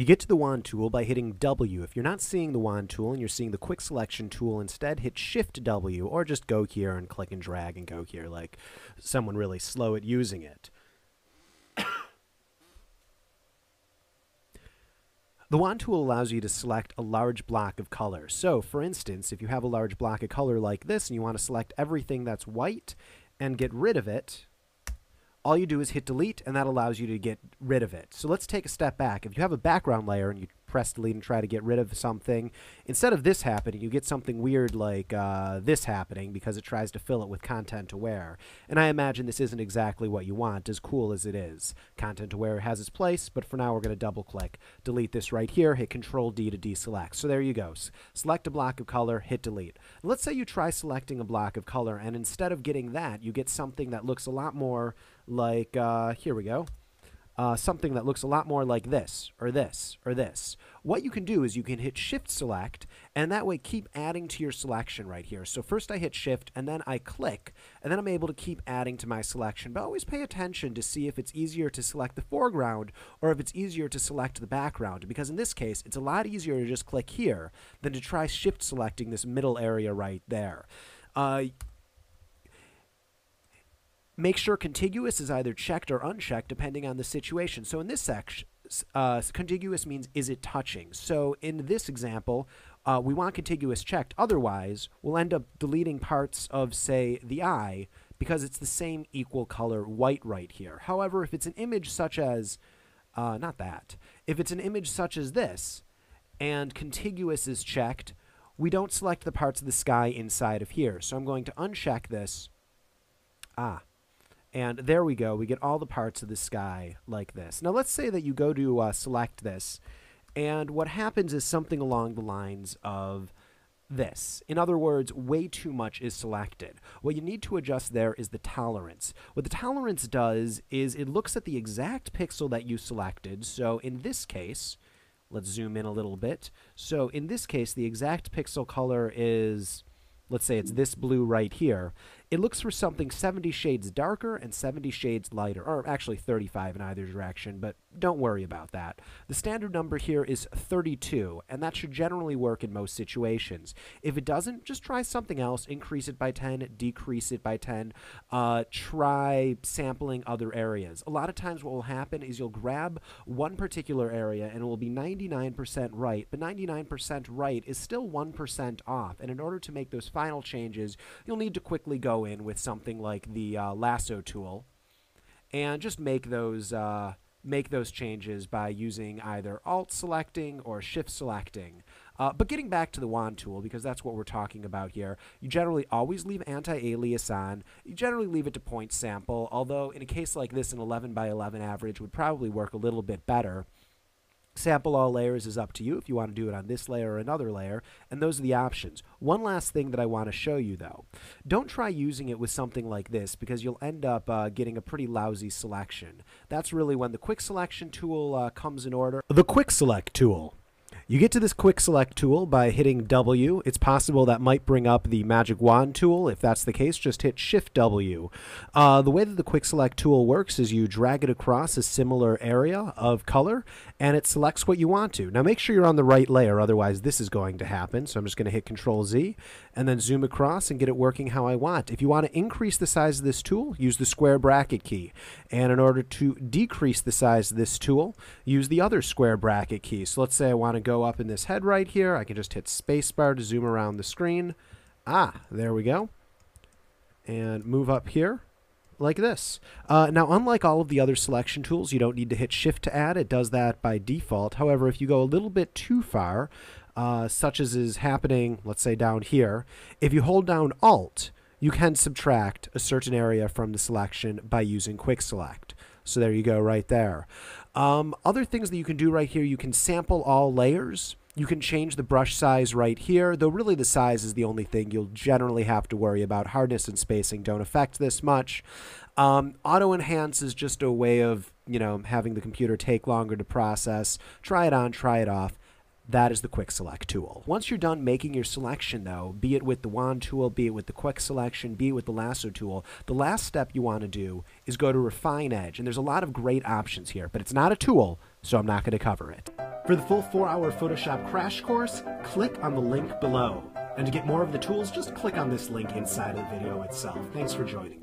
You get to the wand tool by hitting W. If you're not seeing the wand tool and you're seeing the quick selection tool instead, hit Shift W, or just go here and click and drag and go here like someone really slow at using it. The wand tool allows you to select a large block of color. So, for instance, if you have a large block of color like this and you want to select everything that's white and get rid of it, all you do is hit delete, and that allows you to get rid of it. So let's take a step back. If you have a background layer and you press delete and try to get rid of something, instead of this happening, you get something weird like this happening because it tries to fill it with content aware. And I imagine this isn't exactly what you want, as cool as it is. Content aware has its place, but for now we're going to double click. Delete this right here, hit Control D to deselect. So there you go. Select a block of color, hit delete. Let's say you try selecting a block of color, and instead of getting that, you get something that looks a lot more like, here we go, something that looks a lot more like this, or this, or this. What you can do is you can hit Shift Select, and that way keep adding to your selection right here. So first I hit Shift, and then I click, and then I'm able to keep adding to my selection. But always pay attention to see if it's easier to select the foreground or if it's easier to select the background, because in this case, it's a lot easier to just click here than to try Shift Selecting this middle area right there. Make sure contiguous is either checked or unchecked depending on the situation. So in this section, contiguous means is it touching. So in this example, we want contiguous checked. Otherwise, we'll end up deleting parts of, say, the eye because it's the same equal color white right here. However, if it's an image such as, not that, if it's an image such as this and contiguous is checked, we don't select the parts of the sky inside of here. So I'm going to uncheck this. And there we go. We get all the parts of the sky like this. Now, let's say that you go to select this, and what happens is something along the lines of this. In other words, way too much is selected. What you need to adjust there is the tolerance. What the tolerance does is it looks at the exact pixel that you selected. So in this case, let's zoom in a little bit. So in this case, the exact pixel color is, let's say it's this blue right here. It looks for something 70 shades darker and 70 shades lighter, or actually 35 in either direction, but don't worry about that. The standard number here is 32, and that should generally work in most situations. If it doesn't, just try something else, increase it by 10, decrease it by 10, try sampling other areas. A lot of times what will happen is you'll grab one particular area and it will be 99% right, but 99% right is still 1% off, and in order to make those final changes, you'll need to quickly go in with something like the lasso tool and just make those changes by using either Alt selecting or Shift selecting. But getting back to the wand tool, because that's what we're talking about here, you generally always leave anti-alias on. You generally leave it to point sample, although in a case like this, an 11 by 11 average would probably work a little bit better. Sample all layers is up to you if you want to do it on this layer or another layer, and those are the options. One last thing that I want to show you, though. Don't try using it with something like this because you'll end up getting a pretty lousy selection. That's really when the Quick Selection tool comes in order. The Quick Select tool. You get to this Quick Select tool by hitting W. It's possible that might bring up the Magic Wand tool. If that's the case, just hit Shift W. The way that the Quick Select tool works is you drag it across a similar area of color, and it selects what you want to. Now make sure you're on the right layer, otherwise this is going to happen. So I'm just going to hit Control Z and then zoom across and get it working how I want. If you want to increase the size of this tool, use the square bracket key. And in order to decrease the size of this tool, use the other square bracket key. So let's say I want to go up in this head right here. I can just hit spacebar to zoom around the screen. There we go. And move up here like this. Now, unlike all of the other selection tools, you don't need to hit Shift to add. It does that by default. However, if you go a little bit too far, such as is happening, let's say down here, if you hold down Alt, you can subtract a certain area from the selection by using Quick Select. So there you go right there. Other things that you can do right here, you can sample all layers. You can change the brush size right here, though really the size is the only thing you'll generally have to worry about. Hardness and spacing don't affect this much. Auto enhance is just a way of, having the computer take longer to process. Try it on, try it off. That is the Quick Select tool. Once you're done making your selection, though, be it with the wand tool, be it with the Quick Selection, be it with the lasso tool, the last step you want to do is go to Refine Edge. And there's a lot of great options here, but it's not a tool, so I'm not going to cover it. For the full 4-hour Photoshop crash course, click on the link below. And to get more of the tools, just click on this link inside of the video itself. Thanks for joining me.